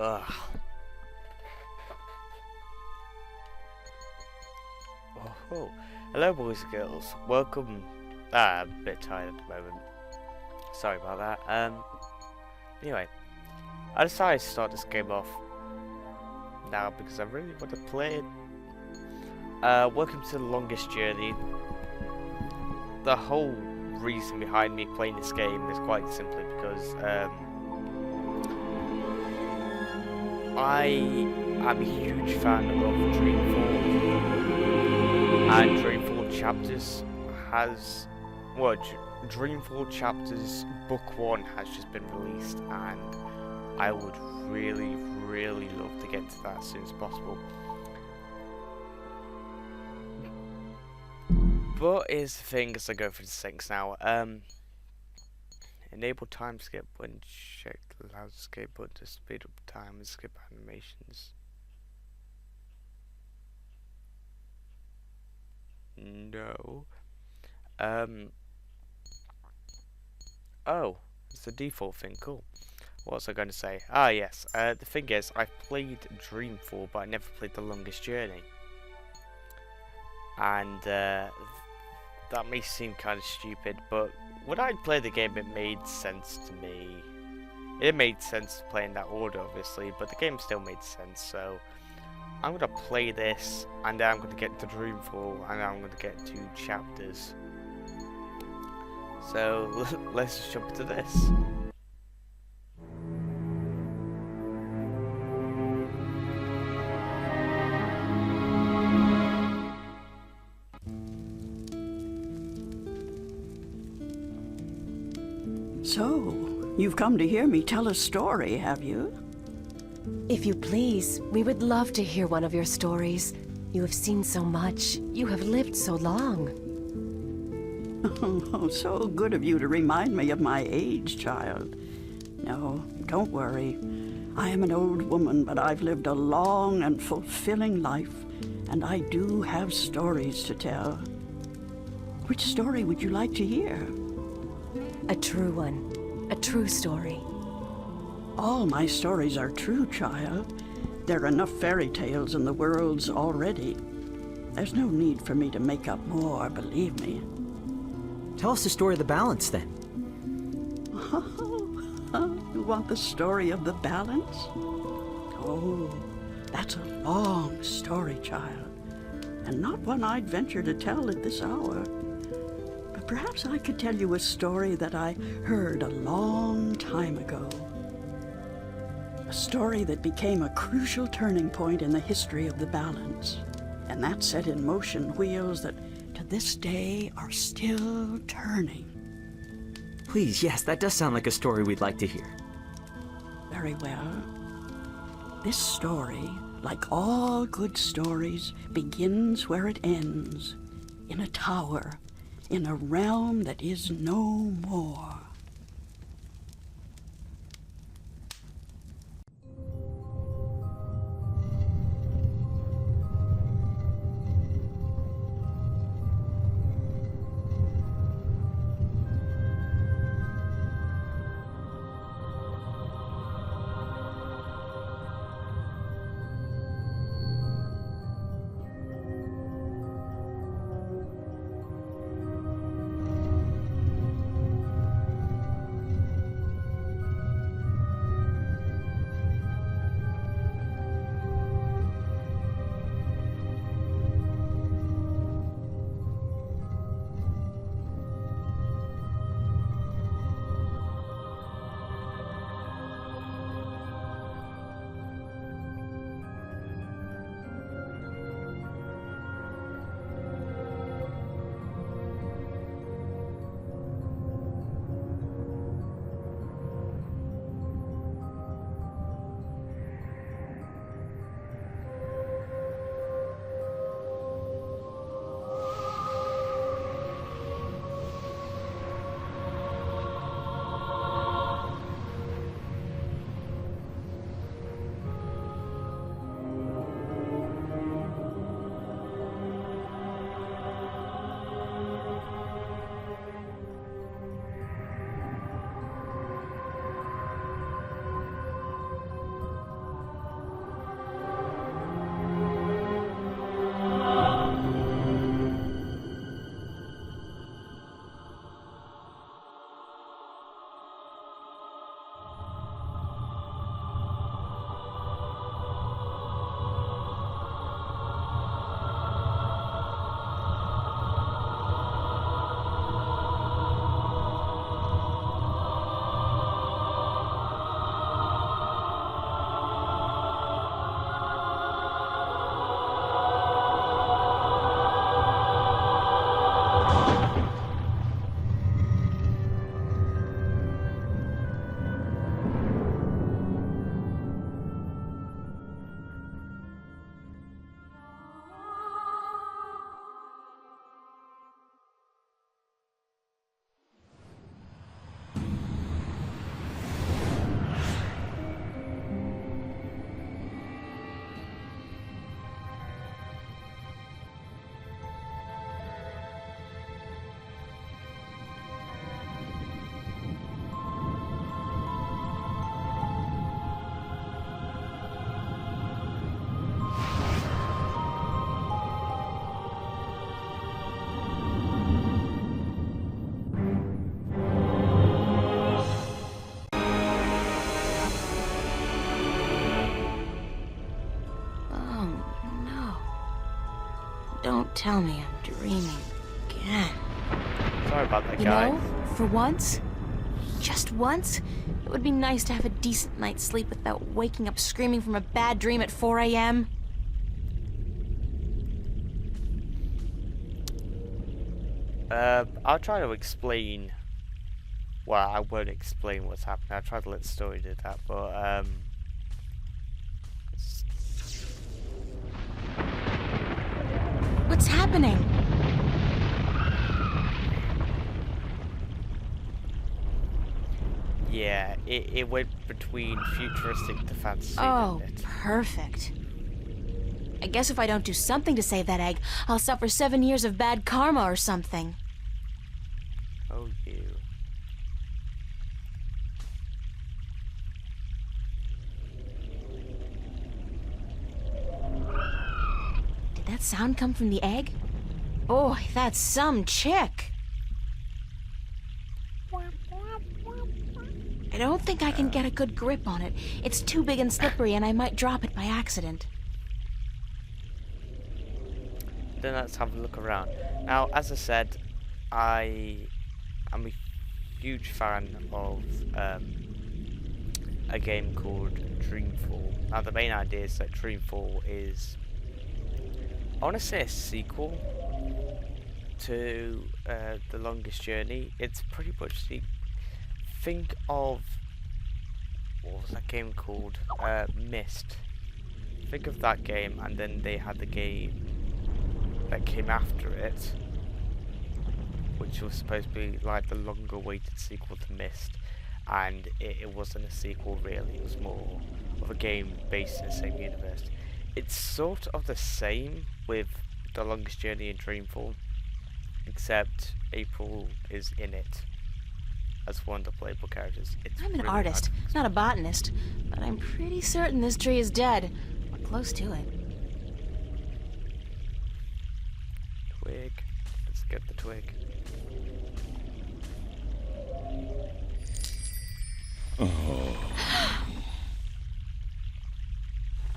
Ugh. Oh, hello boys and girls. Welcome. I'm a bit tired at the moment. Sorry about that. Anyway, I decided to start this game off now because I really want to play it. Welcome to the longest journey. The whole reason behind me playing this game is quite simply because I am a huge fan of Dreamfall, and Dreamfall Chapters has, well, Dreamfall Chapters Book 1 has just been released, and I would really love to get to that as soon as possible. But here's the thing, as I go through the settings now. Enable time skip when checked. Allows escape button to speed up time and skip animations. No. Oh, it's the default thing. Cool. What was I going to say? Ah, yes. The thing is, I've played Dreamfall, but I never played The Longest Journey. And that may seem kind of stupid, but when I played the game, it made sense to me. It made sense to play in that order, obviously, but the game still made sense. So I'm gonna play this, and then I'm gonna get to Dreamfall, and then I'm gonna get 2 chapters. So let's just jump into this. So, you've come to hear me tell a story, have you? If you please, we would love to hear one of your stories. You have seen so much. You have lived so long. Oh, so good of you to remind me of my age, child. No, don't worry. I am an old woman, but I've lived a long and fulfilling life, and I do have stories to tell. Which story would you like to hear? A true one. A true story. All my stories are true, child. There are enough fairy tales in the worlds already. There's no need for me to make up more, believe me. Tell us the story of the balance, then. You want the story of the balance? Oh, that's a long story, child, and not one I'd venture to tell at this hour. But perhaps I could tell you a story that I heard a long time ago. A story that became a crucial turning point in the history of the balance, and that set in motion wheels that to this day are still turning. Please, yes, that does sound like a story we'd like to hear. Very well. This story, like all good stories, begins where it ends, in a tower, in a realm that is no more. Don't tell me I'm dreaming again. Sorry about that, You guy. know, for once, just once, it would be nice to have a decent night's sleep without waking up screaming from a bad dream at 4 a.m. I'll try to explain. Well, I won't explain what's happening. I'll try to let the story do that, but What's happening? yeah, it went between futuristic to fantasy. Oh, didn't it? perfect. I guess if I don't do something to save that egg, I'll suffer 7 years of bad karma or something. Oh, you. Did that sound come from the egg? Boy, that's some chick. I don't think I can get a good grip on it. It's too big and slippery, and I might drop it by accident. Then let's have a look around. Now, as I said, I am a huge fan of a game called Dreamfall. Now, the main idea is that Dreamfall is, I want to say, a sequel to The Longest Journey. It's pretty much the, think of, what was that game called? Myst. Think of that game, and then they had the game that came after it, which was supposed to be like the longer awaited sequel to Myst, and it wasn't a sequel really, it was more of a game based in the same universe. It's sort of the same with The Longest Journey and Dreamfall, except April is in it as one of the playable characters. It's I'm an really artist, hard. not a botanist, but I'm pretty certain this tree is dead, or close to it. Twig. Let's get the twig.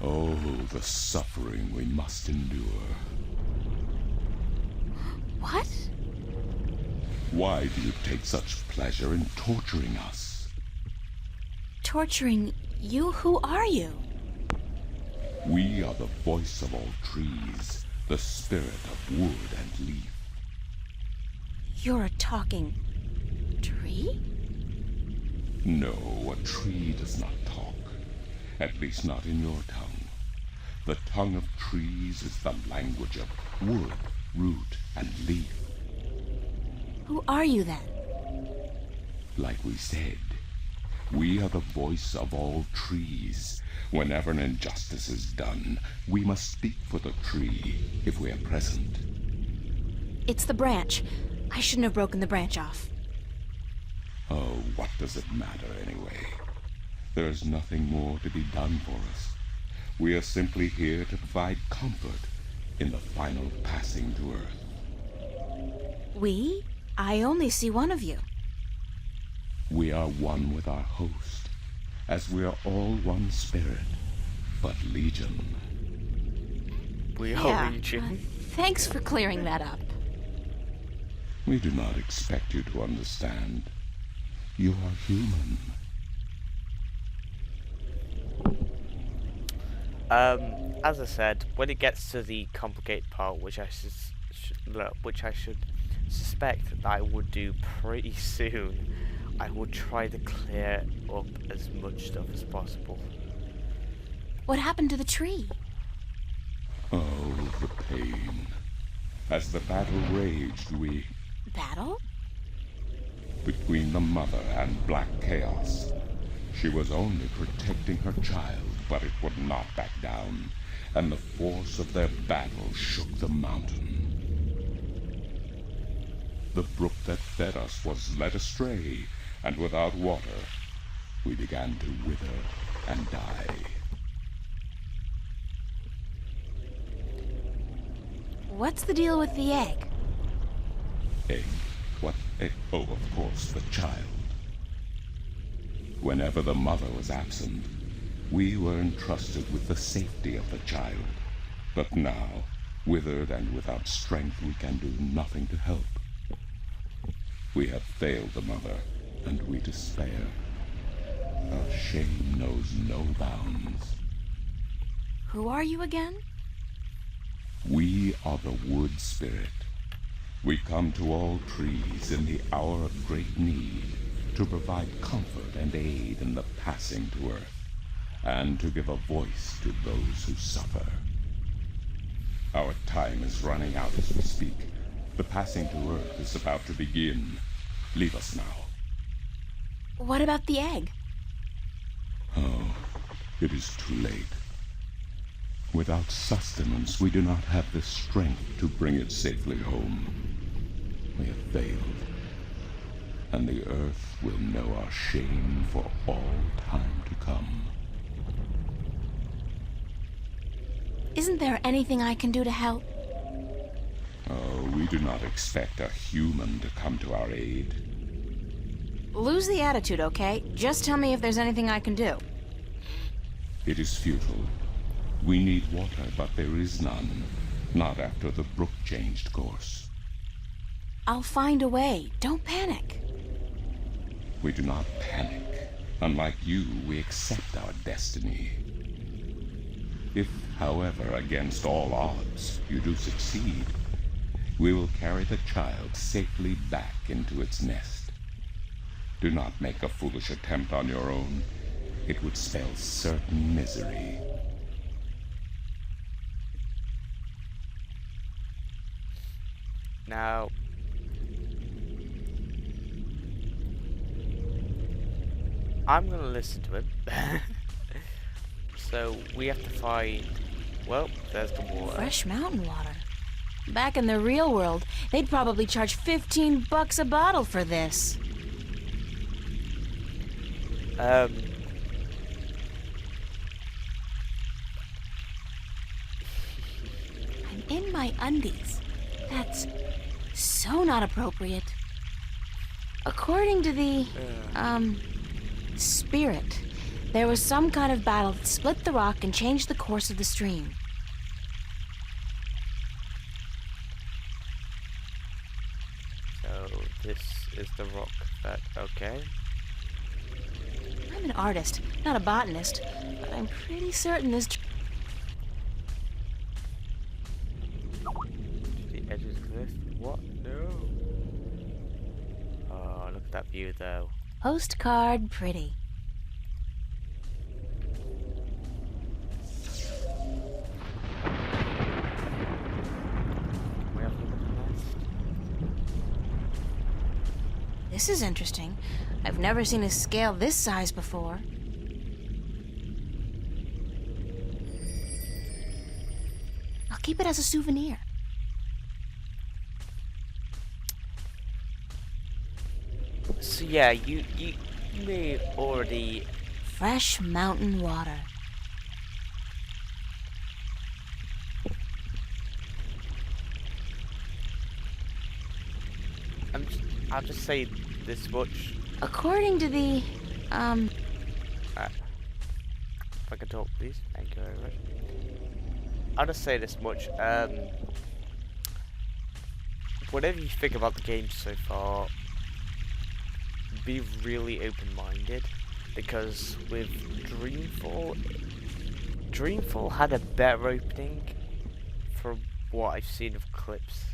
Oh, the suffering we must endure. What? Why do you take such pleasure in torturing us? Torturing you? Who are you? We are the voice of all trees, the spirit of wood and leaf. You're a talking tree? No, a tree does not talk. At least not in your tongue. The tongue of trees is the language of wood, root, and leaf. Who are you then? Like we said, we are the voice of all trees. Whenever an injustice is done, we must speak for the tree if we are present. It's the branch. I shouldn't have broken the branch off. Oh, what does it matter anyway? There is nothing more to be done for us. We are simply here to provide comfort in the final passing to Earth. We? I only see one of you. We are one with our host, as we are all one spirit, but legion. We are Legion. Thanks for clearing that up. We do not expect you to understand. You are human. As I said, when it gets to the complicated part, which I should suspect that I would do pretty soon, I will try to clear up as much stuff as possible. What happened to the tree? Oh, the pain. As the battle raged, we... Battle? Between the mother and Black Chaos. She was only protecting her child, but it would not back down, and the force of their battle shook the mountain. The brook that fed us was led astray, and without water, we began to wither and die. What's the deal with the egg? Egg? What egg? Oh, of course, the child. Whenever the mother was absent, we were entrusted with the safety of the child. But now, Withered and without strength, we can do nothing to help. We have failed the mother, and we despair. Our shame knows no bounds. Who are you again? We are the wood spirit. We come to all trees in the hour of great need to provide comfort and aid in the passing to earth, and to give a voice to those who suffer. Our time is running out as we speak. The passing to earth is about to begin. Leave us now. What about the egg? Oh, it is too late. Without sustenance, we do not have the strength to bring it safely home. We have failed, and the earth will know our shame for all time to come. Isn't there anything I can do to help? Oh, we do not expect a human to come to our aid. Lose the attitude, okay? Just tell me if there's anything I can do. It is futile. We need water, but there is none. Not after the brook changed course. I'll find a way. Don't panic. We do not panic. Unlike you, we accept our destiny. If, however, against all odds, you do succeed, we will carry the child safely back into its nest. Do not make a foolish attempt on your own. It would spell certain misery. Now, I'm gonna listen to him. So we have to find. Well, there's the water. Fresh mountain water. Back in the real world, they'd probably charge $15 a bottle for this. I'm In my undies. That's so not appropriate. According to the, spirit, there was some kind of battle that split the rock and changed the course of the stream. So this is the rock that. Okay. I'm an artist, not a botanist, but I'm pretty certain this. The edges of this. What? No. Oh, look at that view, though. Postcard pretty. We have to look at the nest. This is interesting. I've never seen a scale this size before. I'll keep it as a souvenir. So yeah, you may already. Fresh mountain water. I'll just say this much. According to the, If I can talk, please. Thank you very much. I'll just say this much. Whatever you think about the game so far, be really open-minded, because with Dreamfall had a better opening from what I've seen of clips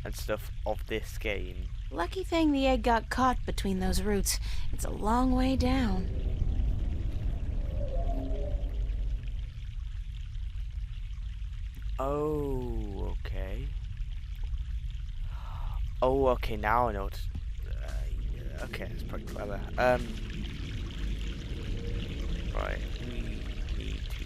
and stuff of this game. lucky thing the egg got caught between those roots. It's a long way down. Oh, okay. Oh, okay, now I know what. Okay, that's pretty clever. Right, we need to.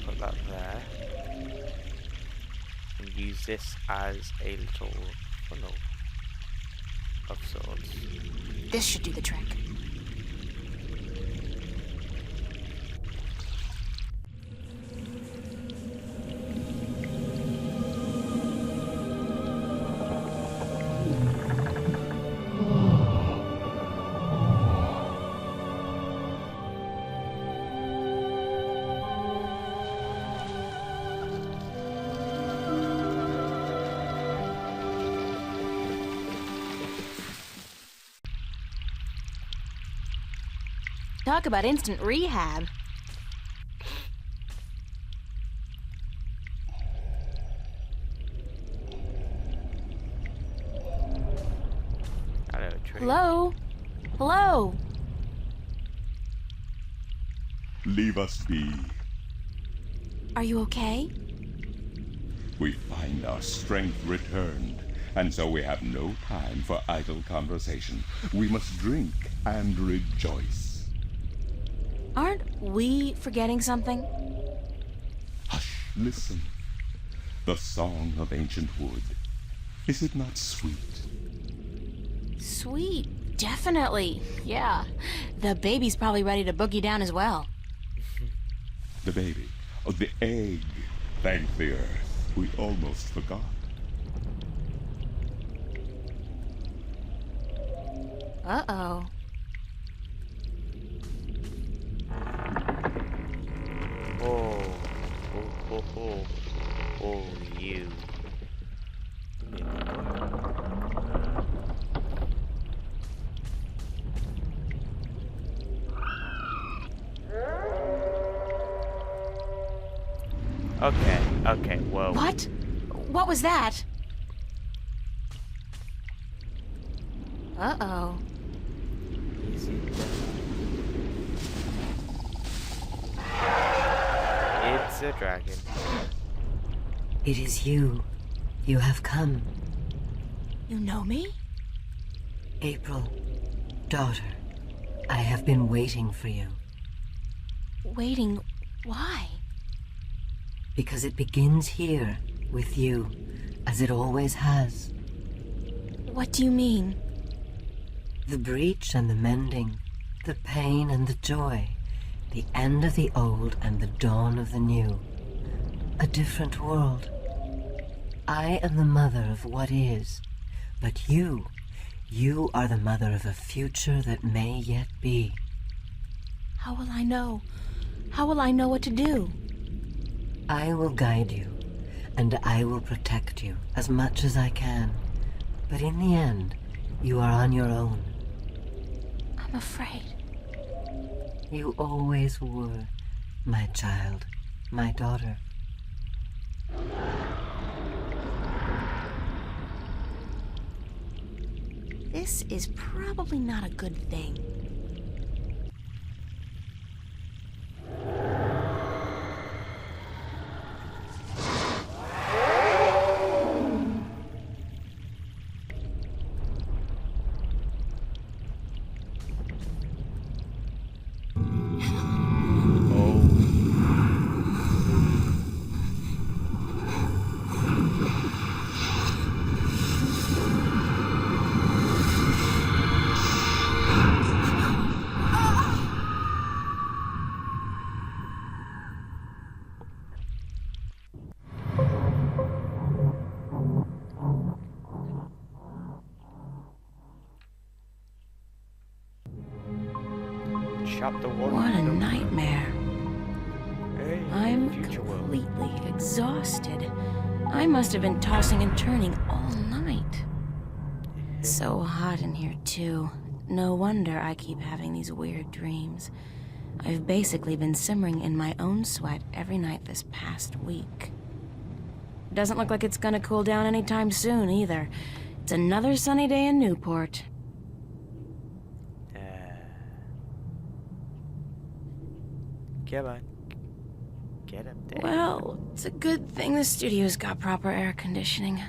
Put that there. And use this as a little funnel of sorts. This should do the trick. Talk about instant rehab. Hello, tree. Hello? Hello? Leave us be. Are you okay? We find our strength returned, and so we have no time for idle conversation. We must drink and rejoice. Aren't we forgetting something? Hush, listen. The song of ancient wood. Is it not sweet? Sweet. Definitely. Yeah. The baby's probably ready to boogie down as well. The baby. Oh, the egg. Thank the earth. We almost forgot. Uh-oh. Oh, you. Okay, whoa. What? What was that? Uh-oh. Easy. It's a dragon. It is you. You have come. You know me? April, daughter, I have been waiting for you. Waiting. Why? Because it begins here, with you, as it always has. What do you mean? The breach and the mending, the pain and the joy, the end of the old and the dawn of the new. A different world. I am the mother of what is, but you are the mother of a future that may yet be. How will I know? How will I know what to do? I will guide you, and I will protect you as much as I can. But in the end, you are on your own. I'm afraid. You always were, my child, my daughter. This is probably not a good thing. Chapter 1. What a nightmare. Hey, I'm future world. completely exhausted. I must have been tossing and turning all night. So hot in here, too. No wonder I keep having these weird dreams. I've basically been simmering in my own sweat every night this past week. Doesn't look like it's gonna cool down anytime soon, either. It's another sunny day in Newport. Come on. Get up there. Well, it's a good thing the studio's got proper air conditioning.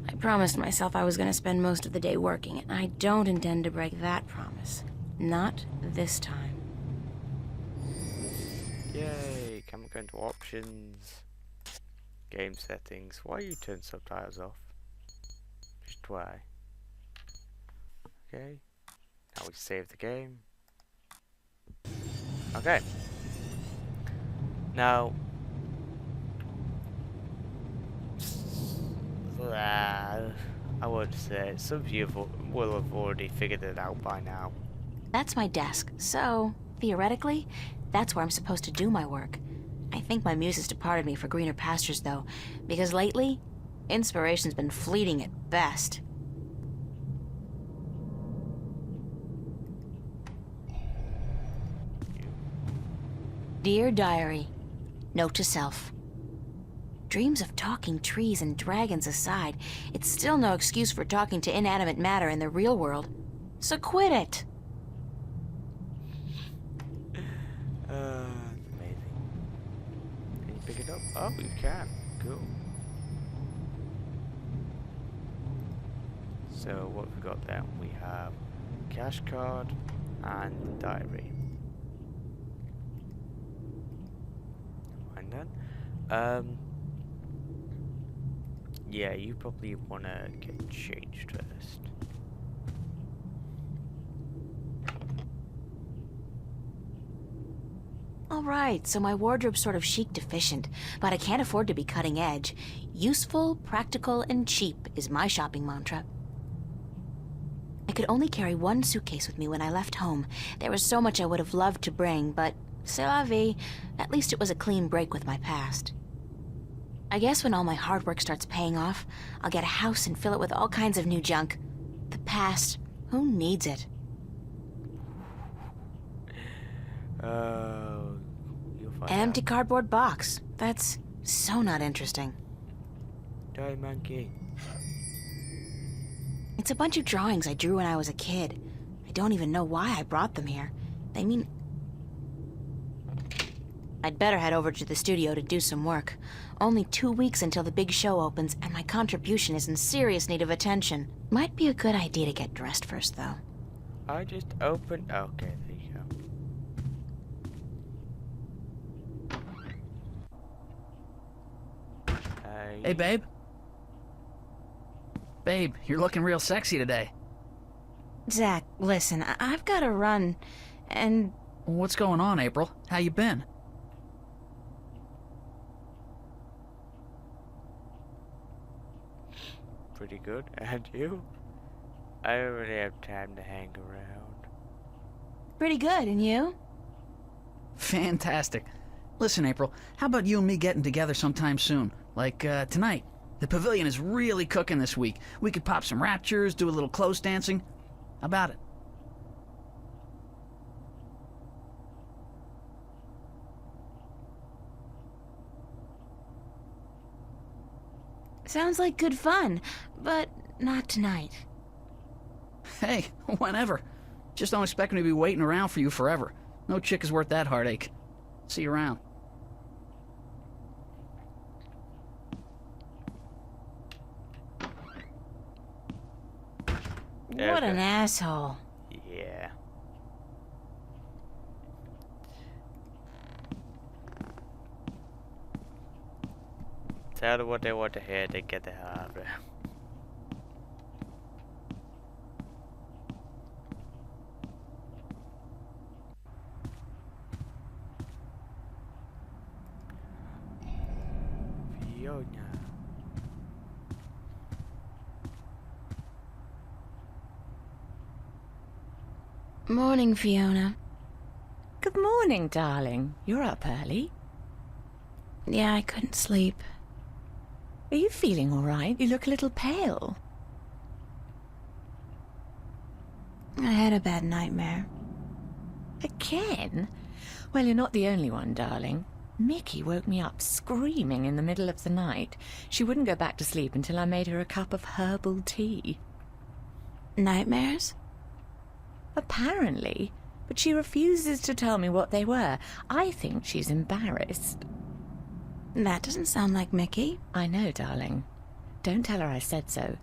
I promised myself I was going to spend most of the day working, and I don't intend to break that promise. Not this time. Yay, can we go into options? Game settings. Why you turn subtitles off? Just why? Okay. Now we save the game. Okay. Now, I would say some of you will have already figured it out by now. That's my desk, so, theoretically, that's where I'm supposed to do my work. I think my muse has departed me for greener pastures, though, because lately, inspiration's been fleeting at best. Dear Diary, note to self. Dreams of talking trees and dragons aside, it's still no excuse for talking to inanimate matter in the real world. So quit it! Amazing. Can you pick it up? Oh, you can. Cool. So what have we got then? We have cash card and diary. And then, yeah, you probably want to get changed first. Alright, so my wardrobe's sort of chic deficient, but I can't afford to be cutting edge. Useful, practical, and cheap is my shopping mantra. I could only carry one suitcase with me when I left home. There was so much I would have loved to bring, but c'est la vie. At least it was a clean break with my past. I guess when all my hard work starts paying off, I'll get a house and fill it with all kinds of new junk. The past, who needs it? You'll find An empty out. cardboard box. That's so not interesting. Die monkey. It's a bunch of drawings I drew when I was a kid. I don't even know why I brought them here. They mean... I'd better head over to the studio to do some work. Only 2 weeks until the big show opens, and my contribution is in serious need of attention. Might be a good idea to get dressed first, though. I just opened. Okay, there you go. Hey, babe. Babe, you're looking real sexy today. Zach, listen, I've got to run, and... What's going on, April? How you been? Pretty good. And you? I don't really have time to hang around. Pretty good, and you? Fantastic. Listen, April, how about you and me getting together sometime soon? Like, tonight. The pavilion is really cooking this week. We could pop some raptures, do a little close dancing. How about it? Sounds like good fun, but not tonight. Hey, whenever. Just don't expect me to be waiting around for you forever. No chick is worth that heartache. See you around. What an asshole. Yeah. Tell them what they want to hear, they get the hell out of it. Fiona. Morning, Fiona. Good morning, darling. You're up early. Yeah, I couldn't sleep. Are you feeling all right? You look a little pale. I had a bad nightmare. Again? Well, you're not the only one, darling. Mickey woke me up screaming in the middle of the night. She wouldn't go back to sleep until I made her a cup of herbal tea. Nightmares? Apparently, but she refuses to tell me what they were. I think she's embarrassed. That doesn't sound like Mickey. I know, darling. Don't tell her I said so,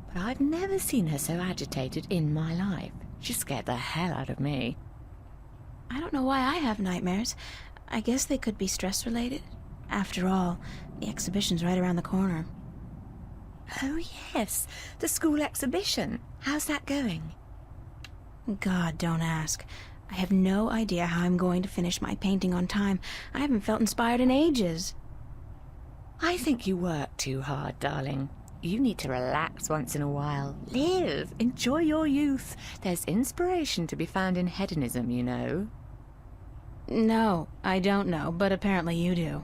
but I've never seen her so agitated in my life. She scared the hell out of me. I don't know why I have nightmares. I guess they could be stress-related. After all, the exhibition's right around the corner. Oh, yes, the school exhibition. How's that going? God, don't ask. I have no idea how I'm going to finish my painting on time. I haven't felt inspired in ages. I think you work too hard, darling. You need to relax once in a while. Live. Enjoy your youth. There's inspiration to be found in hedonism, you know. No, I don't know, but apparently you do.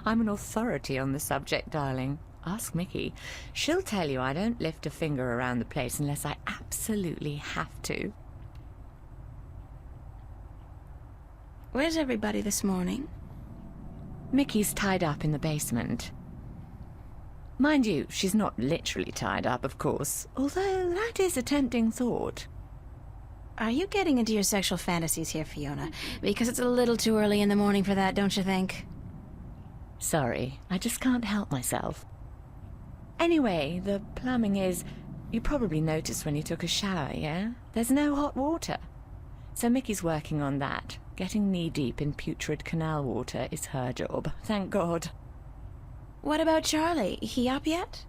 I'm an authority on the subject, darling. Ask Mickey. She'll tell you I don't lift a finger around the place unless I absolutely have to. Where's everybody this morning? Mickey's tied up in the basement. Mind you, she's not literally tied up, of course, although that is a tempting thought. Are you getting into your sexual fantasies here, Fiona? Because it's a little too early in the morning for that, don't you think? Sorry, I just can't help myself. Anyway, the plumbing is... You probably noticed when you took a shower, yeah? There's no hot water. So Mickey's working on that. Getting knee-deep in putrid canal water is her job, thank God. What about Charlie? He up yet?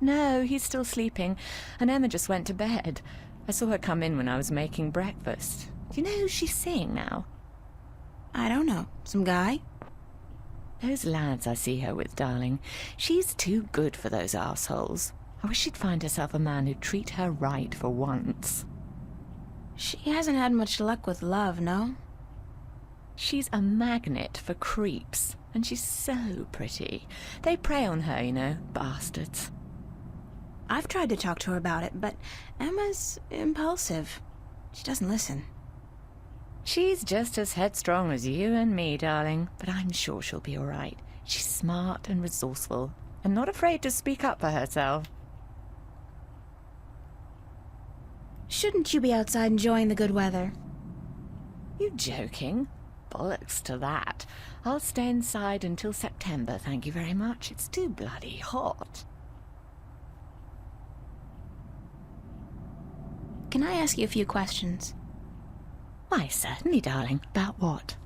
No, he's still sleeping, and Emma just went to bed. I saw her come in when I was making breakfast. Do you know who she's seeing now? I don't know. Some guy? Those lads I see her with, darling. She's too good for those arseholes. I wish she'd find herself a man who'd treat her right for once. She hasn't had much luck with love, no? She's a magnet for creeps, and she's so pretty. They prey on her, you know, bastards. I've tried to talk to her about it, but Emma's impulsive. She doesn't listen. She's just as headstrong as you and me, darling, but I'm sure she'll be all right. She's smart and resourceful, and not afraid to speak up for herself. Shouldn't you be outside enjoying the good weather? You joking? Bollocks to that. I'll stay inside until September, thank you very much. It's too bloody hot. Can I ask you a few questions? Why, certainly, darling. About what?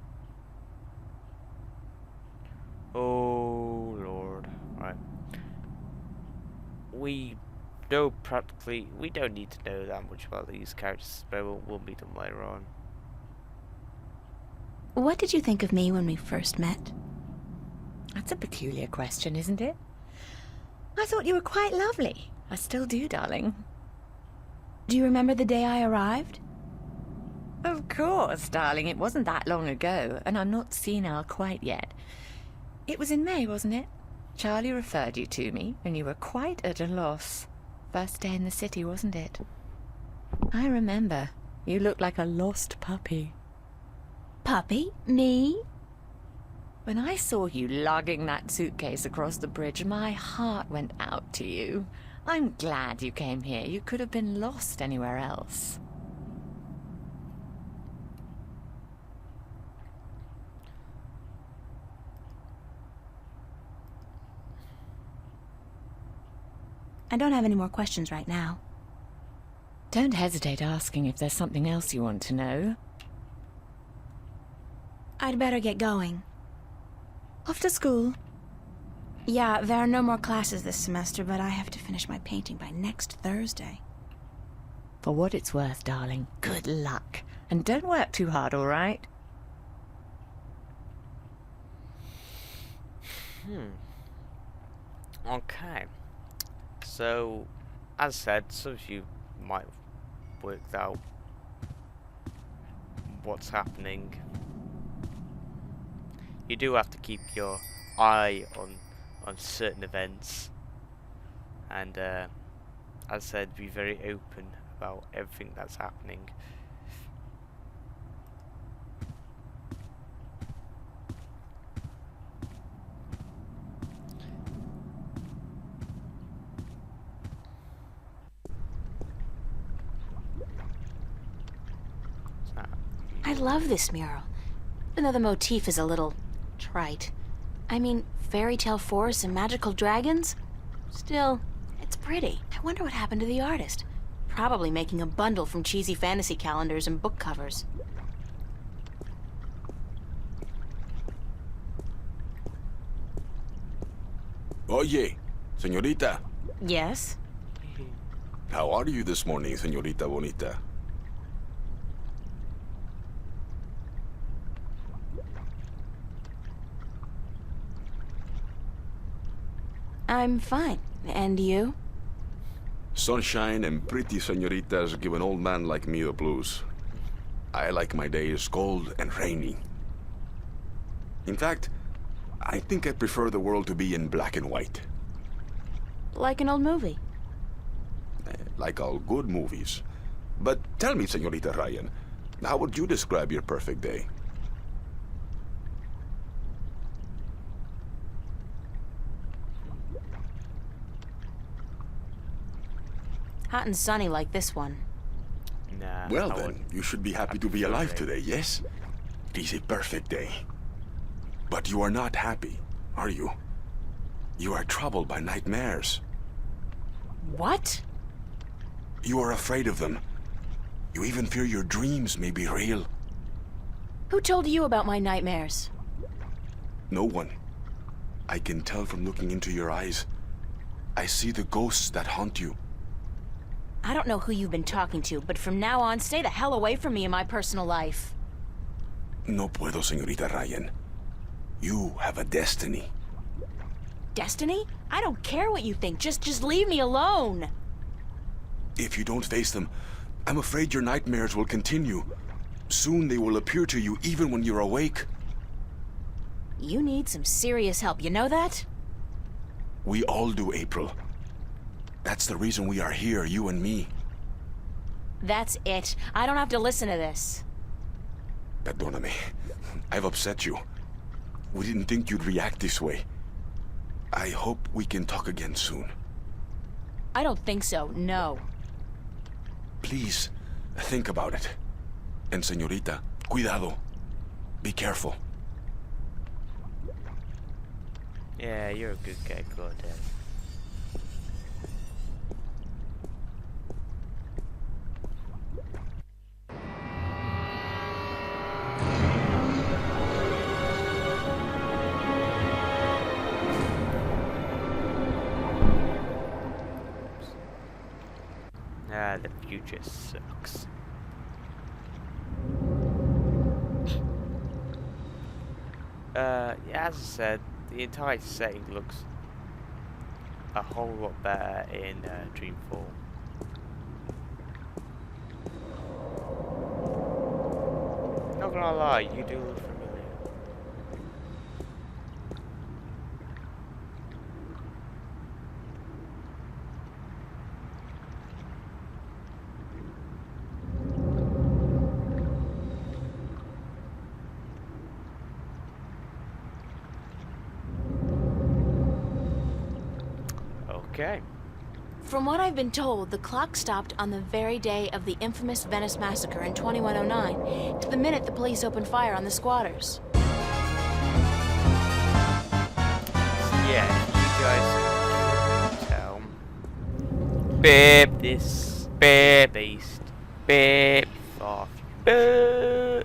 Oh, Lord. Right. We don't need to know that much about these characters, but we'll meet them later on. What did you think of me when we first met? That's a peculiar question, isn't it? I thought you were quite lovely. I still do, darling. Do you remember the day I arrived? Of course, darling. It wasn't that long ago, and I'm not senile quite yet. It was in May, wasn't it? Charlie referred you to me, and you were quite at a loss. First day in the city, wasn't it? I remember. You looked like a lost puppy. Puppy? Me? When I saw you lugging that suitcase across the bridge, my heart went out to you. I'm glad you came here. You could have been lost anywhere else. I don't have any more questions right now. Don't hesitate asking if there's something else you want to know. I'd better get going. Off to school? Yeah, there are no more classes this semester, but I have to finish my painting by next Thursday. For what it's worth, darling, good luck. And don't work too hard, all right? Okay. So, as said, some of you might have worked out what's happening. You do have to keep your eye on certain events, and as said, be very open about everything that's happening. I love this mural, even though the motif is a little trite. I mean, fairy tale forests and magical dragons? Still, it's pretty. I wonder what happened to the artist. Probably making a bundle from cheesy fantasy calendars and book covers. Oye, señorita. Yes? How are you this morning, señorita bonita? I'm fine. And you? Sunshine and pretty señoritas give an old man like me the blues. I like my days cold and rainy. In fact, I think I prefer the world to be in black and white. Like an old movie. Like all good movies. But tell me, señorita Ryan, how would you describe your perfect day? Hot and sunny like this one. Nah. Well I then, wouldn't. you should be happy to be alive today, yes? It is a perfect day. But you are not happy, are you? You are troubled by nightmares. What? You are afraid of them. You even fear your dreams may be real. Who told you about my nightmares? No one. I can tell from looking into your eyes. I see the ghosts that haunt you. I don't know who you've been talking to, but from now on, stay the hell away from me in my personal life. No puedo, señorita Ryan. You have a destiny. Destiny? I don't care what you think. Just leave me alone. If you don't face them, I'm afraid your nightmares will continue. Soon they will appear to you even when you're awake. You need some serious help, you know that? We all do, April. That's the reason we are here, you and me. That's it. I don't have to listen to this. Perdóname. I've upset you. We didn't think you'd react this way. I hope we can talk again soon. I don't think so, no. Please, think about it. And señorita, cuidado. Be careful. Yeah, you're a good guy, Claudette. Ah, the future sucks. Yeah, as I said, the entire setting looks a whole lot better in Dreamfall. Not gonna lie, you do look familiar. Okay. From what I've been told, the clock stopped on the very day of the infamous Venice massacre in 2109, to the minute the police opened fire on the squatters. Yeah, you guys can tell. Beep this, beep beast, beep off, beep.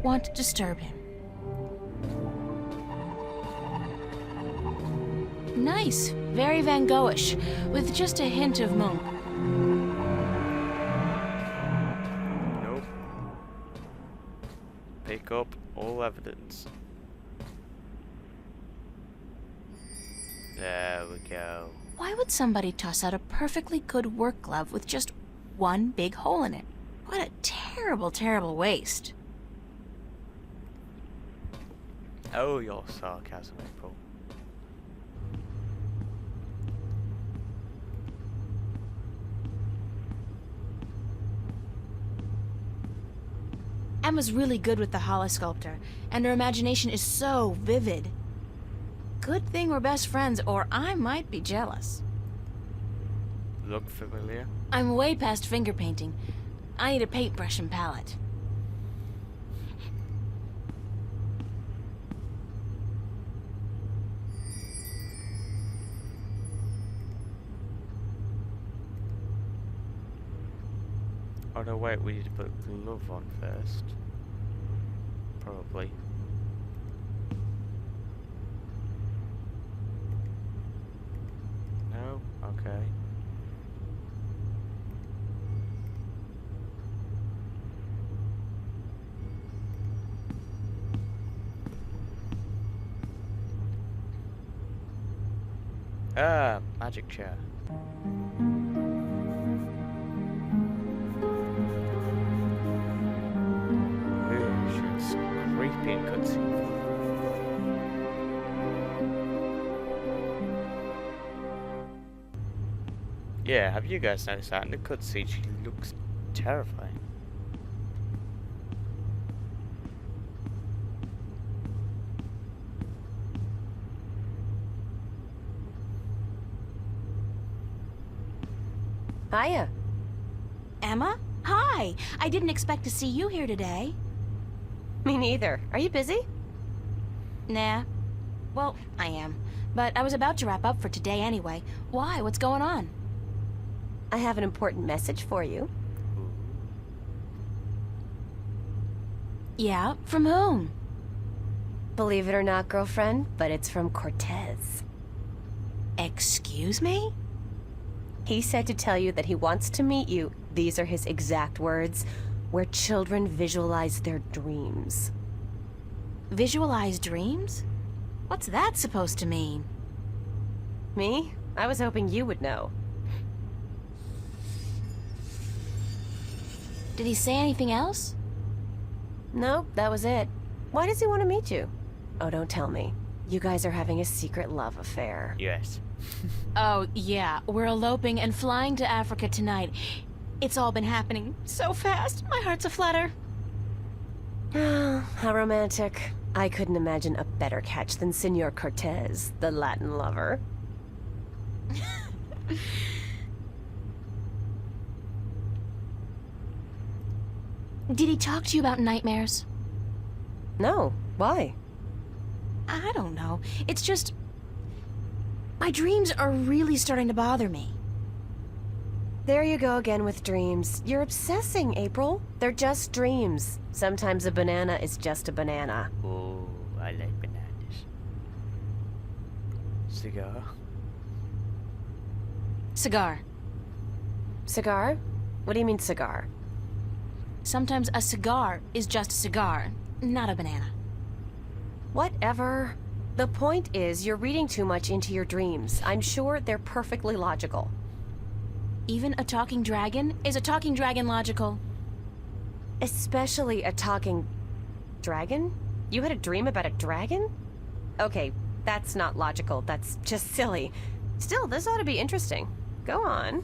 Want to disturb him. Nice, very Van Goghish, with just a hint of Munch. Nope. Pick up all evidence. There we go. Why would somebody toss out a perfectly good work glove with just one big hole in it? What a terrible, terrible waste. Oh, your sarcasm, April. Emma's really good with the holosculptor, and her imagination is so vivid. Good thing we're best friends, or I might be jealous. Look familiar? I'm way past finger painting. I need a paintbrush and palette. Oh no, wait, we need to put a glove on first. Probably. No? Okay. Ah, magic chair. Ooh, it's creepy and cutscene. Yeah, have you guys noticed that? In the cutscene, she looks terrifying. Hiya. Emma? Hi! I didn't expect to see you here today. Me neither. Are you busy? Nah. Well, I am. But I was about to wrap up for today anyway. Why? What's going on? I have an important message for you. Yeah? From whom? Believe it or not, girlfriend, but it's from Cortez. Excuse me? He said to tell you that he wants to meet you, these are his exact words, where children visualize their dreams. Visualize dreams? What's that supposed to mean? Me? I was hoping you would know. Did he say anything else? Nope, that was it. Why does he want to meet you? Oh, don't tell me. You guys are having a secret love affair. Yes. Oh, yeah. We're eloping and flying to Africa tonight. It's all been happening so fast. My heart's aflutter. How romantic. I couldn't imagine a better catch than Senor Cortez, the Latin lover. Did he talk to you about nightmares? No. Why? I don't know. It's just... my dreams are really starting to bother me. There you go again with dreams. You're obsessing, April. They're just dreams. Sometimes a banana is just a banana. Oh, I like bananas. Cigar. Cigar. Cigar? What do you mean cigar? Sometimes a cigar is just a cigar, not a banana. Whatever. The point is, you're reading too much into your dreams. I'm sure they're perfectly logical. Even a talking dragon? Is a talking dragon logical? Especially a talking... dragon? You had a dream about a dragon? Okay, that's not logical. That's just silly. Still, this ought to be interesting. Go on.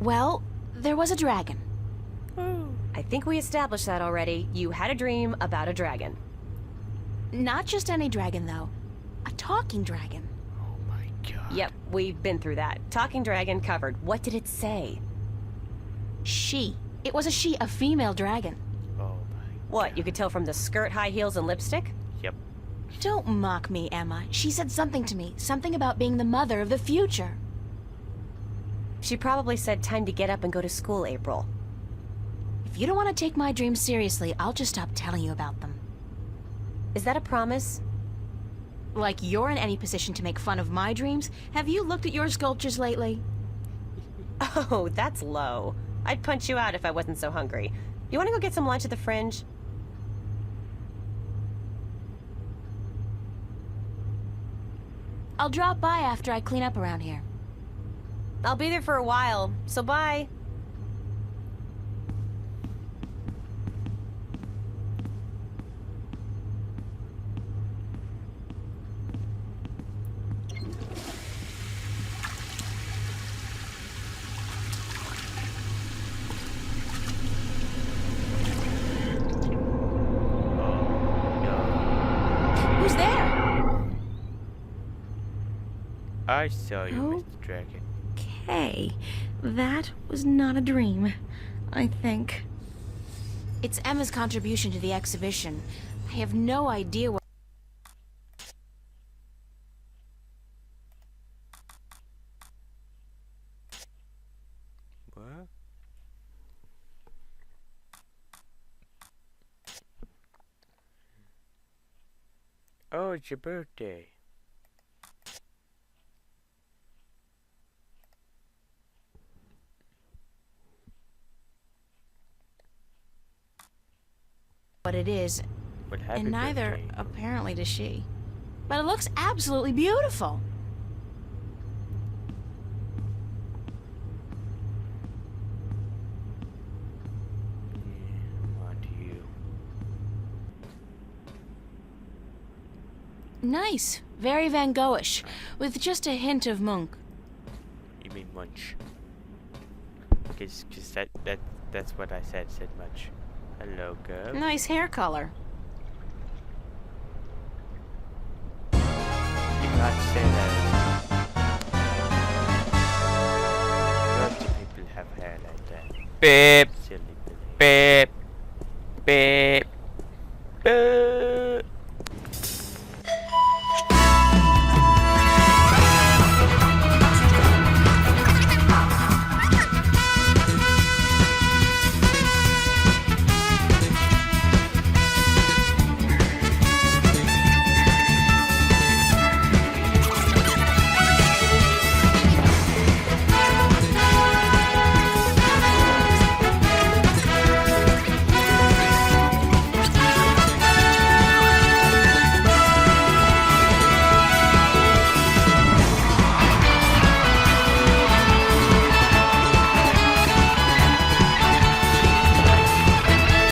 Well, there was a dragon. I think we established that already. You had a dream about a dragon. Not just any dragon, though. A talking dragon. Oh my god. Yep, we've been through that. Talking dragon covered. What did it say? She. It was a she, a female dragon. Oh my What, you could tell from the skirt, high heels, and lipstick? Yep. Don't mock me, Emma. She said something to me. Something about being the mother of the future. She probably said time to get up and go to school, April. If you don't want to take my dreams seriously, I'll just stop telling you about them. Is that a promise? Like you're in any position to make fun of my dreams? Have you looked at your sculptures lately? Oh, that's low. I'd punch you out if I wasn't so hungry. You want to go get some lunch at the Fringe? I'll drop by after I clean up around here. I'll be there for a while, so bye. Who's there? I saw you, Oh. Mr. Dragon. Okay, that was not a dream, I think. It's Emma's contribution to the exhibition. I have no idea what... What? Oh, it's your birthday. What it is, But happy and neither birthday. apparently does she. But it looks absolutely beautiful. Yeah, on to you. Nice, very Van Goghish, with just a hint of Munch. You mean munch? Cause that's what I said munch. Hello, girl. Nice hair color. You can't say that. Lots of people have hair like that. Beep. Silly Billy. Beep. Beep.